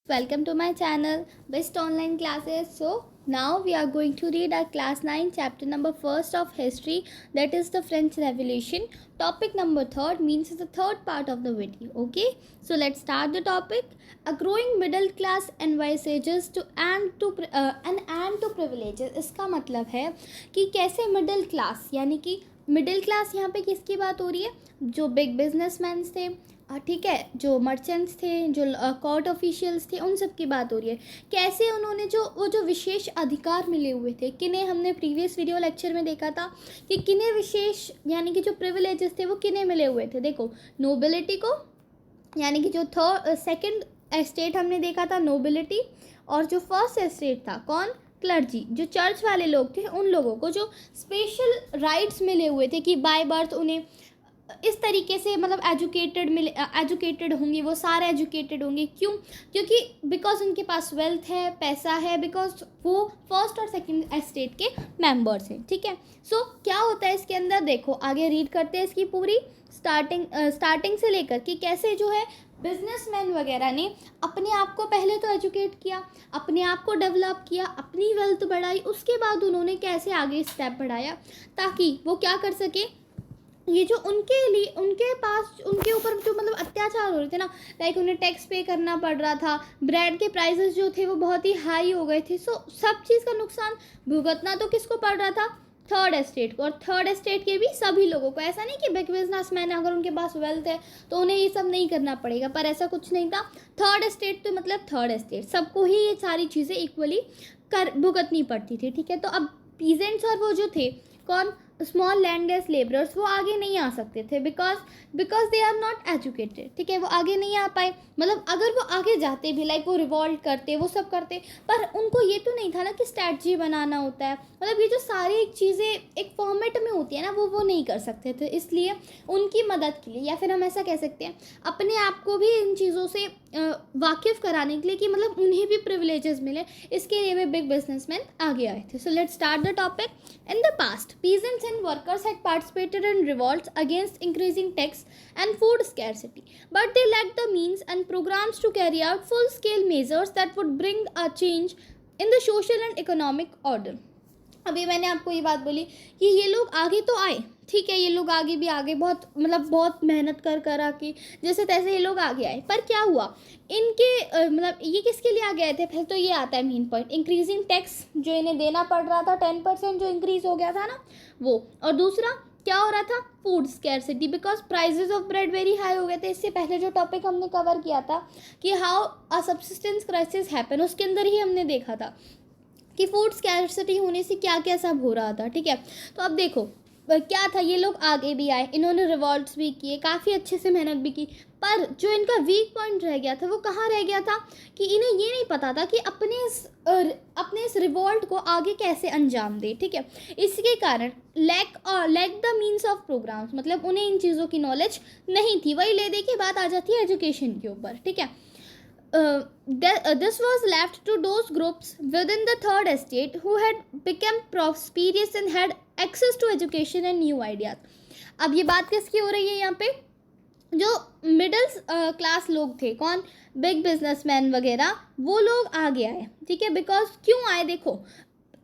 Welcome to my channel Best Online Classes. So now we are going to read our class 9 chapter number 1st of history, that is the French Revolution. Topic number 3rd means the third part of the video. Okay, so let's start the topic. A growing middle class envisages to an end to privileges. इसका मतलब है कि कैसे middle class यानी कि middle class यहाँ पे किसकी बात हो रही है, जो बिग बिजनेसमैन थे, ठीक है, जो मर्चेंट्स थे, जो कोर्ट ऑफिशियल्स थे, उन सब की बात हो रही है। कैसे उन्होंने जो विशेष अधिकार मिले हुए थे, किन्हें हमने प्रीवियस वीडियो लेक्चर में देखा था कि किन्हें विशेष यानी कि जो प्रिविलेजेस थे वो किन्हें मिले हुए थे। देखो, नोबिलिटी को, यानी कि जो सेकंड एस्टेट हमने देखा था नोबिलिटी, और जो फर्स्ट एस्टेट था कौन, क्लर्जी, जो चर्च वाले लोग थे, उन लोगों को जो स्पेशल राइट्स मिले हुए थे कि बाय बर्थ उन्हें इस तरीके से मतलब एजुकेटेड होंगे, वो सारे एजुकेटेड होंगे। क्यों? क्योंकि बिकॉज उनके पास वेल्थ है, पैसा है, बिकॉज वो फर्स्ट और सेकंड एस्टेट के मेंबर्स हैं। ठीक है, सो क्या होता है इसके अंदर, देखो आगे रीड करते हैं इसकी पूरी स्टार्टिंग से लेकर कि कैसे जो है बिजनेसमैन वगैरह ने अपने आप को पहले तो एजुकेट किया, अपने आप को डेवलप किया, अपनी वेल्थ बढ़ाई, उसके बाद उन्होंने कैसे आगे स्टेप बढ़ाया ताकि वो क्या कर सके, ये जो उनके लिए उनके पास उनके ऊपर जो मतलब अत्याचार हो रहे थे ना, लाइक उन्हें टैक्स पे करना पड़ रहा था, ब्रेड के प्राइसेस जो थे वो बहुत ही हाई हो गए थे। सो सब चीज़ का नुकसान भुगतना तो किसको पड़ रहा था, थर्ड एस्टेट को, और थर्ड एस्टेट के भी सभी लोगों को। ऐसा नहीं कि बिग बिजनेसमैन अगर उनके पास वेल्थ है तो उन्हें ये सब नहीं करना पड़ेगा, पर ऐसा कुछ नहीं था। थर्ड एस्टेट तो मतलब थर्ड एस्टेट सबको ही ये सारी चीज़ें इक्वली भुगतनी पड़ती थी। ठीक है, तो अब पीजेंट्स और वो जो थे कौन, स्मॉल लैंडलेस लेबरर्स, वो आगे नहीं आ सकते थे because they are not educated. ठीक है, वो आगे नहीं आ पाए। मतलब अगर वो आगे जाते भी, लाइक वो रिवॉल्ट करते, वो सब करते, पर उनको ये तो नहीं था ना कि स्ट्रैटेजी बनाना होता है, मतलब ये जो सारी एक चीज़ें एक फॉर्मेट में होती है ना, वो नहीं कर सकते थे। इसलिए उनकी मदद के लिए, या फिर हम ऐसा कह सकते हैं अपने आप को भी इन चीज़ों से वाकिफ़ कराने के लिए कि मतलब उन्हें भी प्रिविलेजेस मिले, इसके लिए भी बिग बिजनेसमैन आगे आए थे। So let's start the topic. In the past, peasants and workers had participated in revolts against increasing tax and food scarcity, but they lacked the means and programs to carry out full-scale measures that would bring a change in the social and economic order. अभी मैंने आपको ये बात बोली कि ये लोग आगे तो आए, ठीक है, ये लोग आगे भी आगे बहुत मेहनत कर आके जैसे तैसे ये लोग आगे आए, पर क्या हुआ इनके मतलब ये किसके लिए आगे आए थे, फिर तो ये आता है मेन पॉइंट, इंक्रीजिंग टैक्स जो इन्हें देना पड़ रहा था, 10% जो इंक्रीज हो गया था ना वो, और दूसरा क्या हो रहा था, food scarcity, because prizes of bread very high हो गए थे। इससे पहले जो टॉपिक हमने कवर किया था कि how a subsistence crisis happen, उसके अंदर ही हमने देखा था कि फूड स्कैरसिटी होने से क्या क्या सब हो रहा था। ठीक है, तो अब देखो क्या था, ये लोग आगे भी आए, इन्होंने रिवॉल्ट्स भी किए, काफ़ी अच्छे से मेहनत भी की, पर जो इनका वीक पॉइंट रह गया था वो कहाँ रह गया था कि इन्हें ये नहीं पता था कि अपने इस रिवॉल्ट को आगे कैसे अंजाम दे। ठीक है, इसके कारण lack the means of programmes, मतलब उन्हें इन चीज़ों की नॉलेज नहीं थी। वही ले दे की बात आ जाती है एजुकेशन के ऊपर। ठीक है, this was left to those groups within the third estate who had become prosperous and had access to education and new ideas. अब ये बात किसकी हो रही है यहाँ पे, जो मिडिल क्लास लोग थे, कौन, बिग बिजनेसमैन वगैरह, वो लोग आगे आए। ठीक है, बिकॉज क्यों आए, देखो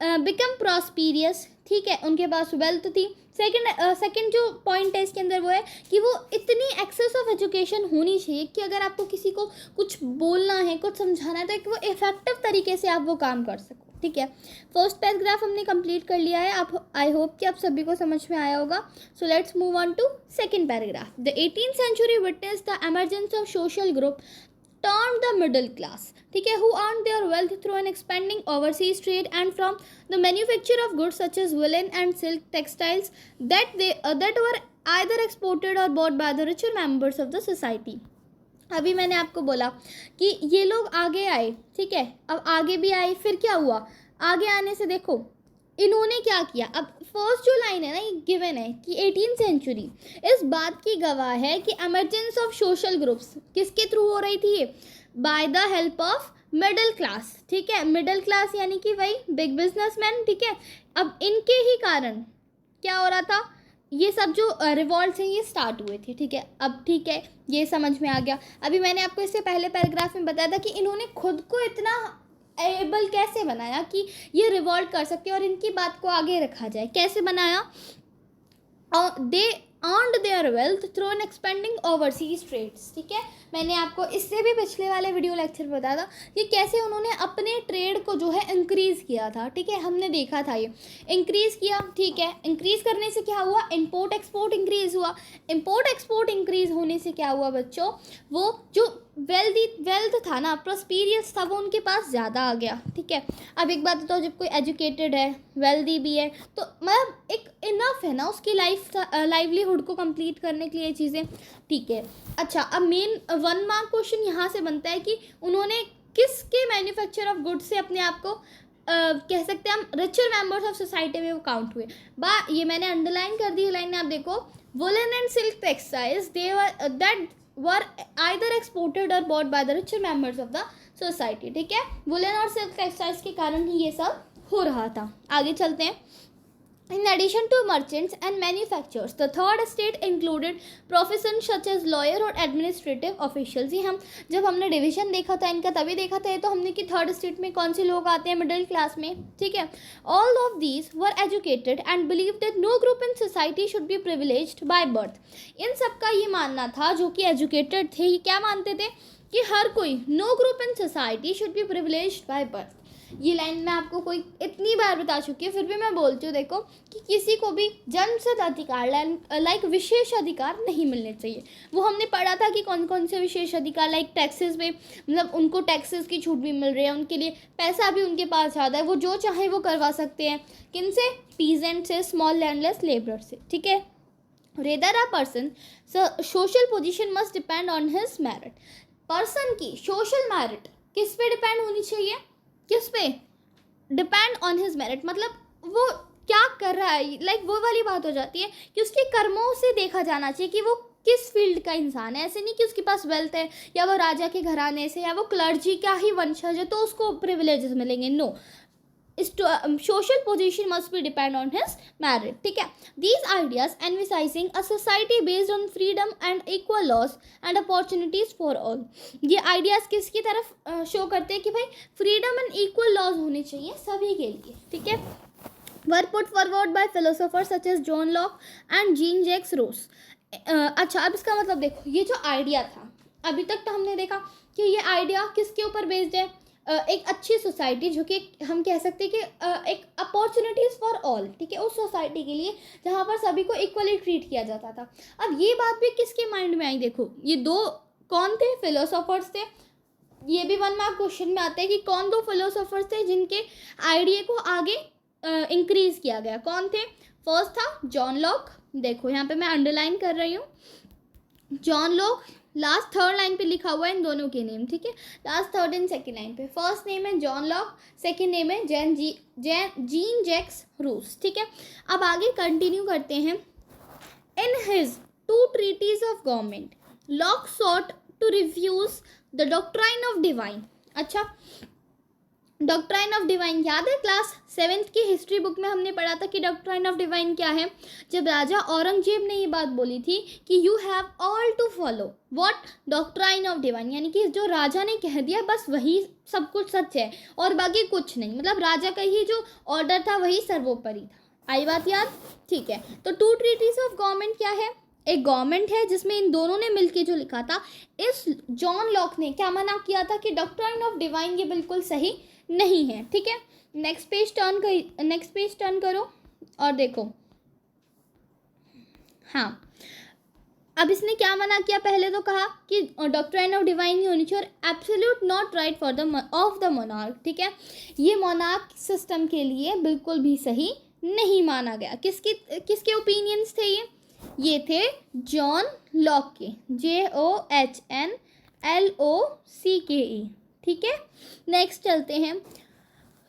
बिकम प्रॉस्पीरियस, ठीक है, उनके पास वेल्थ थी। सेकंड जो पॉइंट है इसके अंदर वो है कि वो इतनी एक्सेस ऑफ एजुकेशन होनी चाहिए कि अगर आपको किसी को कुछ बोलना है, कुछ समझाना है, तो वो इफेक्टिव तरीके से आप वो काम कर सको। ठीक है, फर्स्ट पैराग्राफ हमने कंप्लीट कर लिया है, आप आई होप कि आप सभी को समझ में आया होगा। So let's move on to second paragraph. The 18th century witnessed the emergence of social group termed the middle class, ठीक है, who earned their wealth through an expanding overseas trade and from the manufacture of goods such as woolen and silk textiles that were either exported or bought by the richer members of the society. अभी मैंने आपको बोला कि ये लोग आगे आए, ठीक है, अब आगे भी आए, फिर क्या हुआ, आगे आने से देखो इन्होंने क्या किया। अब फर्स्ट जो लाइन है ना, ये गिवन है कि 18th सेंचुरी इस बात की गवाह है कि एमरजेंस ऑफ सोशल ग्रुप्स किसके थ्रू हो रही थी, ये by the help of middle class. ठीक है, मिडिल क्लास यानी कि वही बिग बिजनेसमैन। ठीक है, अब इनके ही कारण क्या हो रहा था, ये सब जो रिवॉल्ट्स हैं ये स्टार्ट हुए थे, ठीक है। अब ठीक है, ये समझ में आ गया। अभी मैंने आपको इससे पहले पैराग्राफ में बताया था कि इन्होंने खुद को इतना एबल कैसे बनाया कि ये रिवॉल्ट कर सकते हैं और इनकी बात को आगे रखा जाए। कैसे बनाया? दे earned their wealth through an expanding overseas trades, ठीक है। मैंने आपको इससे भी पिछले वाले वीडियो लेक्चर में बताया था कि कैसे उन्होंने अपने ट्रेड को जो है इंक्रीज़ किया था, ठीक है। हमने देखा था ये इंक्रीज़ किया, ठीक है। इंक्रीज़ करने से क्या हुआ? इंपोर्ट एक्सपोर्ट इंक्रीज़ हुआ। इंपोर्ट एक्सपोर्ट इंक्रीज़ होने से क्या हुआ बच्चों? वो जो वेल्थ था ना, प्रोस्पीरियस था, वो उनके पास ज़्यादा आ गया, ठीक है। अब एक बात बताओ, जब कोई एजुकेटेड है, वेल्दी भी है, तो मतलब एक इनफ है ना उसकी लाइवलीहुड को कंप्लीट करने के लिए चीज़ें, ठीक है। अच्छा, अब मेन 1 मार्क क्वेश्चन यहाँ से बनता है कि उन्होंने किसके मैन्युफैक्चर ऑफ गुड्स से अपने आप को कह सकते हैं हम रिचर मेंबर्स ऑफ सोसाइटी में वो काउंट हुए। ये मैंने अंडरलाइन कर दी है लाइन में, आप देखो, woollen and silk textiles they were that were either exported और bought by the richer members of the society, ठीक है। वुलन और सिल्क टेक्सटाइल्स के कारण ही ये सब हो रहा था। आगे चलते हैं। In addition to merchants and manufacturers, the third estate included professions such as lawyer और administrative officials। ये जब हमने डिवीजन देखा था इनका तभी देखा था ये तो हमने कि थर्ड स्टेट में कौन से लोग आते हैं, मिडिल क्लास में, ठीक है। All of these were educated and believed that no group in society should be privileged by birth। इन सबका ये मानना था, जो कि एजुकेटेड थे, ये क्या मानते थे कि हर कोई, no group in society should be privileged by birth। ये लाइन मैं आपको कोई इतनी बार बता चुकी है, फिर भी मैं बोलती हूँ, देखो कि किसी को भी जन्मसिद्ध अधिकार लाइक विशेष अधिकार नहीं मिलने चाहिए। वो हमने पढ़ा था कि कौन कौन से विशेष अधिकार, लाइक टैक्सेस में, मतलब उनको टैक्सेस की छूट भी मिल रही है, उनके लिए पैसा भी उनके पास ज़्यादा है, वो जो चाहे वो करवा सकते हैं। किन से? पीजेंट से, स्मॉल लैंडलेस लेबर से, ठीक है। Rather a person social position must depend on his merit. Person की सोशल मेरिट किस पे डिपेंड होनी चाहिए? किस पे? डिपेंड ऑन हिज मेरिट, मतलब वो क्या कर रहा है, लाइक वो वाली बात हो जाती है कि उसके कर्मों से देखा जाना चाहिए कि वो किस फील्ड का इंसान है। ऐसे नहीं कि उसके पास वेल्थ है या वो राजा के घराने से या वो क्लर्जी का ही वंशज है तो उसको प्रिविलेजेस मिलेंगे। No, social position must be depend on his merit, ठीक है। These ideas emphasizing a society based on freedom and equal laws and opportunities for all। ये ideas किसकी तरफ शो करते हैं कि भाई freedom and equal laws होने चाहिए सभी के लिए, ठीक है। Were put forward by philosophers such as John Locke and Jean Jacques Rousseau। अच्छा, अब इसका मतलब देखो, ये जो आइडिया था, अभी तक तो हमने देखा कि ये आइडिया किसके ऊपर बेस्ड है, एक अच्छी सोसाइटी, जो कि हम कह सकते हैं कि एक अपॉर्चुनिटीज़ फॉर ऑल, ठीक है, उस सोसाइटी के लिए जहाँ पर सभी को इक्वली ट्रीट किया जाता था। अब ये बात भी किसके माइंड में आई? देखो, ये दो कौन थे? फिलोसोफर्स थे। ये भी 1 मार्क क्वेश्चन में आते हैं कि कौन दो फिलोसोफर्स थे जिनके आइडिया को आगे इंक्रीज किया गया। कौन थे? फर्स्ट था जॉन लॉक, देखो यहाँ पे मैं अंडरलाइन कर रही हूँ, John Locke, last third line पे लिखा हुआ है इन दोनों के नेम, ठीक है। Last third and second line पे फर्स्ट नेम है जॉन लॉक, सेकंड नेम है जीन जैक्स रूस, ठीक है। अब आगे कंटिन्यू करते हैं। In his 2 treatises of government, Locke sought to refuse the doctrine of divine. अच्छा, डॉक्ट्राइन ऑफ डिवाइन याद है? क्लास 7th की हिस्ट्री बुक में हमने पढ़ा था कि डॉक्ट्राइन ऑफ डिवाइन क्या है। जब राजा औरंगजेब ने ये बात बोली थी कि you have all to follow what doctrine of divine, यानी कि जो राजा ने कह दिया बस वही सब कुछ सच है और बाकी कुछ नहीं, मतलब राजा का ही जो ऑर्डर था वही सर्वोपरि था। आई बात याद? ठीक है। तो 2 treatises ऑफ गवर्नमेंट क्या है? एक गवर्नमेंट है जिसमें इन दोनों ने मिलके जो लिखा था, इस जॉन लॉक ने क्या मना किया था कि डॉक्ट्राइन ऑफ डिवाइन ये बिल्कुल सही नहीं है, ठीक है। नेक्स्ट पेज टर्न करो और देखो, हाँ, अब इसने क्या मना किया? पहले तो कहा कि डॉक्ट्राइन ऑफ डिवाइन ही होनी चाहिए और absolute not right for the of the monarch, ठीक है। ये मोनार्क सिस्टम के लिए बिल्कुल भी सही नहीं माना गया। किसके ओपिनियंस थे ये थे जॉन लॉक के, JOHNLOCKE, ठीक है। नेक्स्ट चलते हैं।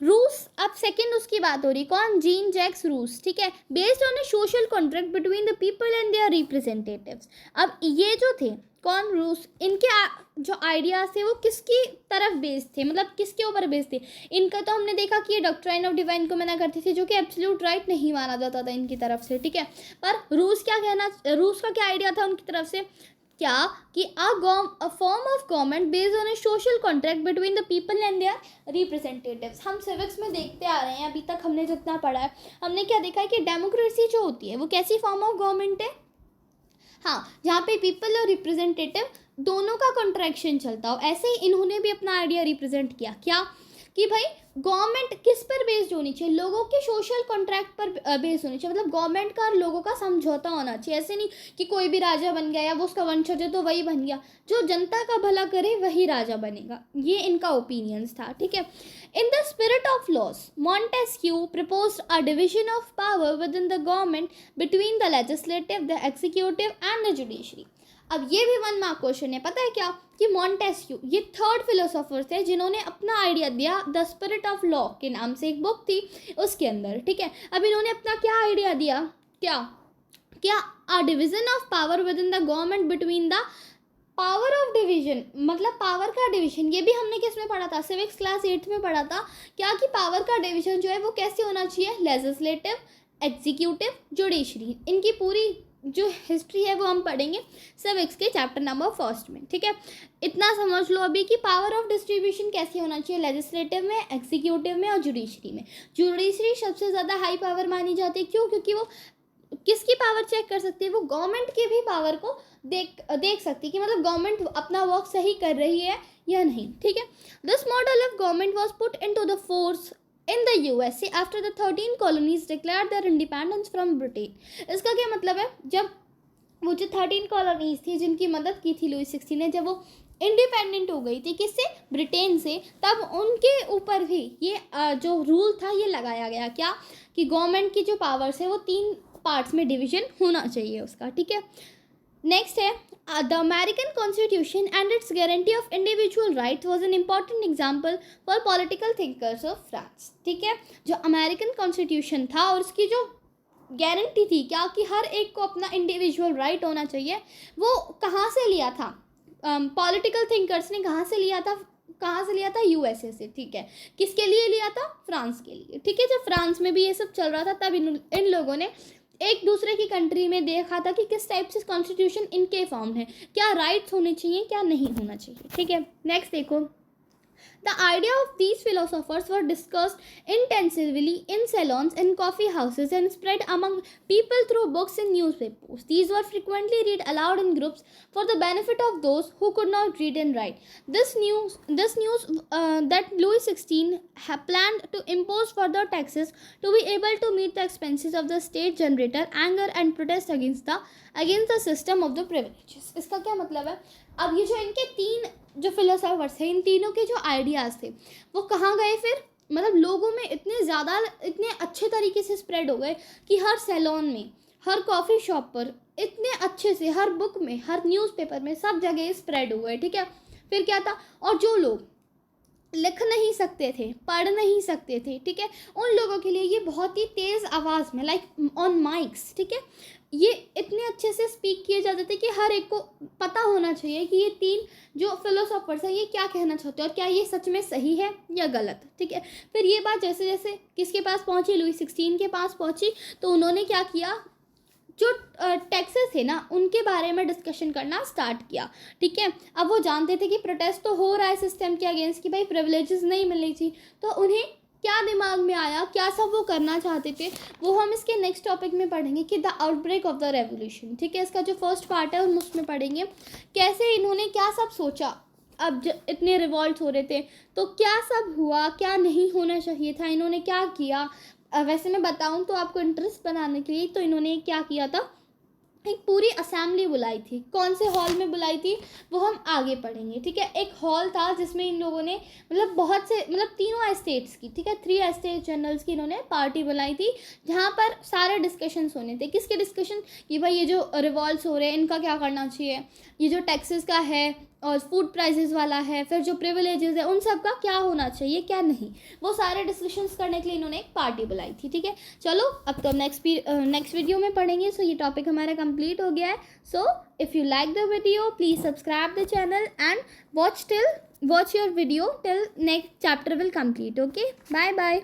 रूस, अब सेकंड उसकी बात हो रही, कौन? जीन जैक्स रूस, ठीक है। Based on a social contract between the people and their representatives. अब ये जो थे कौन? रूस। इनके जो आइडियाज़ थे वो किसकी तरफ बेस्ड थे, मतलब किसके ऊपर बेस्ड थे? इनका तो हमने देखा कि ये डॉक्ट्राइन ऑफ डिवाइन को मना करती थी, जो कि एब्सोल्यूट राइट नहीं माना जाता था इनकी तरफ से, ठीक है। पर रूस का क्या आइडिया था उनकी तरफ से? क्या कि a form of government based on a social contract between the people and their representatives. हम सिविक्स में देखते आ रहे हैं, अभी तक हमने जितना पढ़ा है, हमने क्या देखा है कि डेमोक्रेसी जो होती है वो कैसी फॉर्म ऑफ गवर्नमेंट है? हाँ, जहाँ पे पीपल और रिप्रेजेंटेटिव दोनों का कॉन्ट्रैक्शन चलता हो। ऐसे ही इन्होंने भी अपना आइडिया रिप्रेजेंट किया, क्या कि भाई गवर्नमेंट किस पर बेस्ड होनी चाहिए? लोगों के सोशल कॉन्ट्रैक्ट पर बेस्ड होनी चाहिए, मतलब गवर्नमेंट का और लोगों का समझौता होना चाहिए। ऐसे नहीं कि कोई भी राजा बन गया या वो उसका वंशज है तो वही बन गया, जो जनता का भला करे वही राजा बनेगा। ये इनका ओपिनियंस था, ठीक है। In the spirit of laws, Montesquieu proposed a division of power within the government between the legislative, the executive and the judiciary. अब ये भी 1 मार्क क्वेश्चन है। पता है क्या कि मॉन्टेस्क्यू ये 3rd फिलोसोफर थे जिन्होंने अपना आइडिया दिया द स्पिरिट ऑफ लॉ के नाम से एक बुक थी उसके अंदर, ठीक है। अब इन्होंने अपना क्या आइडिया दिया? क्या a division of power with in the government between the power of division, मतलब पावर का डिवीजन। ये भी हमने किस में पढ़ा था? सिविक्स क्लास 8th में पढ़ा था। क्या कि पावर का डिवीजन जो है वो कैसे होना चाहिए? Legislative, executive, judiciary. इनकी पूरी जो हिस्ट्री है वो हम पढ़ेंगे सिविक्स के चैप्टर नंबर 1 में, ठीक है। इतना समझ लो अभी कि पावर ऑफ डिस्ट्रीब्यूशन कैसे होना चाहिए? लेजिस्लेटिव में, एग्जीक्यूटिव में और जुडिशरी में। जुडिशरी सबसे ज़्यादा हाई पावर मानी जाती है। क्यों? क्योंकि वो किसकी पावर चेक कर सकती है? वो गवर्नमेंट की भी पावर को देख सकती है कि मतलब गवर्नमेंट अपना वर्क सही कर रही है या नहीं, ठीक है। This model of government was put into the force in the USA after the 13 colonies declare their independence from Britain. इसका क्या मतलब है? जब वो जो 13 कॉलोनीज थी जिनकी मदद की थी लुई 16 ने, जब वो इंडिपेंडेंट हो गई थी किससे? ब्रिटेन से, तब उनके ऊपर भी ये जो रूल था ये लगाया गया, क्या कि गवर्नमेंट की जो पावर्स है वो 3 पार्ट्स में डिवीजन होना चाहिए उसका, ठीक है। नेक्स्ट है the American constitution and it's guarantee of individual rights was an important example for political thinkers of France, ठीक है। जो अमेरिकन कॉन्स्टिट्यूशन था और उसकी जो गारंटी थी क्या कि हर एक को अपना इंडिविजुअल राइट होना चाहिए, वो कहाँ से लिया था? पॉलिटिकल थिंकर्स ने कहाँ से लिया था? यूएसए से, ठीक है। किसके लिए लिया था? फ्रांस के लिए, ठीक है। जब फ्रांस में भी ये सब चल रहा था तब इन लोगों ने एक दूसरे की कंट्री में देखा था कि किस टाइप से कॉन्स्टिट्यूशन इनके फॉर्म है, क्या राइट्स होने चाहिए, क्या नहीं होना चाहिए, ठीक है। नेक्स्ट देखो, the idea of these philosophers were discussed intensively in salons and coffee houses and spread among people through books and newspapers. These were frequently read aloud in groups for the benefit of those who could not read and write. This news that Louis XVI had planned to impose further taxes to be able to meet the expenses of the state generated anger and protest against the system of the privileges. इसका क्या मतलब है? अब ये जो इनके 3 जो philosophers हैं, इन तीनों के जो आइडियाज़ थे वो कहाँ गए फिर? मतलब लोगों में इतने अच्छे तरीके से स्प्रेड हो गए कि हर सैलून में, हर कॉफ़ी शॉप पर, इतने अच्छे से हर बुक में, हर न्यूज़पेपर में, सब जगह स्प्रेड हुए, ठीक है। फिर क्या था? और जो लोग लिख नहीं सकते थे, पढ़ नहीं सकते थे, ठीक है, उन लोगों के लिए ये बहुत ही तेज़ आवाज़ में, लाइक ऑन माइक्स, ठीक है, ये इतने अच्छे से स्पीक किए जाते थे कि हर एक को पता होना चाहिए कि ये 3 जो फिलोसोफर्स हैं ये क्या कहना चाहते हैं और क्या ये सच में सही है या गलत, ठीक है। फिर ये बात जैसे जैसे किसके पास पहुंची? लुई 16 के पास पहुंची, तो उन्होंने क्या किया? जो टैक्सेस थे ना उनके बारे में डिस्कशन करना स्टार्ट किया, ठीक है। अब वो जानते थे कि प्रोटेस्ट तो हो रहा है सिस्टम के अगेंस्ट कि भाई प्रिविलेजेस नहीं मिलनी चाहिए, तो उन्हें क्या दिमाग में आया, क्या सब वो करना चाहते थे, वो हम इसके नेक्स्ट टॉपिक में पढ़ेंगे कि the outbreak of the revolution, ठीक है। इसका जो फर्स्ट पार्ट है हम उसमें पढ़ेंगे कैसे इन्होंने क्या सब सोचा। अब जब इतने रिवॉल्ट हो रहे थे तो क्या सब हुआ, क्या नहीं होना चाहिए था, इन्होंने क्या किया। वैसे मैं बताऊं तो आपको इंटरेस्ट बनाने के लिए, तो इन्होंने क्या किया था, एक पूरी असेंबली बुलाई थी। कौन से हॉल में बुलाई थी वो हम आगे पढ़ेंगे, ठीक है। एक हॉल था जिसमें इन लोगों ने मतलब बहुत से, मतलब तीनों एस्टेट्स की, ठीक है, 3 एस्टेट जनरल्स की इन्होंने पार्टी बुलाई थी, जहाँ पर सारे डिस्कशंस होने थे। किसके डिस्कशन? कि भाई ये जो रिवॉल्ट्स हो रहे हैं इनका क्या करना चाहिए, ये जो टैक्सेस का है और फूड प्राइसेस वाला है, फिर जो प्रिविलेजेस है उन सब का क्या होना चाहिए क्या नहीं, वो सारे डिस्कशंस करने के लिए इन्होंने एक पार्टी बुलाई थी। ठीक है, चलो अब तो हम नेक्स्ट वीडियो में पढ़ेंगे। सो ये टॉपिक हमारा कंप्लीट हो गया है। So if you like the video please subscribe the channel and watch your video till next chapter will complete. Okay, bye bye.